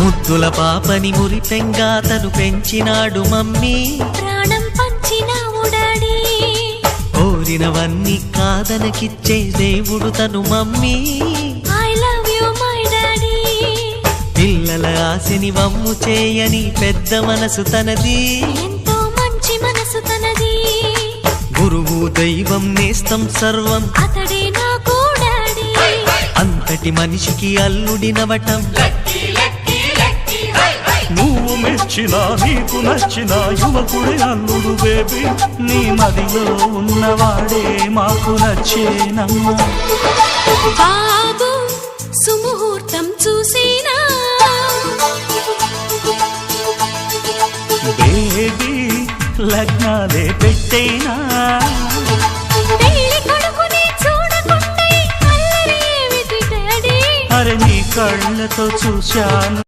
ముద్దుల పాపని మురిపెంగా తను పెంచినాడు మమ్మీ, ప్రాణం పంచినావు డాడీ. కోరినవన్నీ కాదనకిచ్చే దేవుడు తను mummy, I love you my daddy. పిల్లల ఆశని వమ్ము చేయని పెద్ద మనసు తనది, ఎంతో మంచి మనసు తనది. గురువు దైవం నేస్తం సర్వం అతడే నాకు డాడీ. అంతటి మనిషికి అల్లుడినవటం, నువ్వు మెచ్చిన నీకు నచ్చిన యువకుడే అల్లుడు బేబీ, నీ మదిలో ఉన్నవాడే మాకు నచ్చేనమ్మా. బాబు సుముహూర్తం చూసినా, బేబీ లగ్నాలే పెట్టేనా, పెళ్లి కొడుకుని చూడకుంటే అల్లరి ఏమిటి డాడీ. అరే నీ కళ్ళతో చూశాను.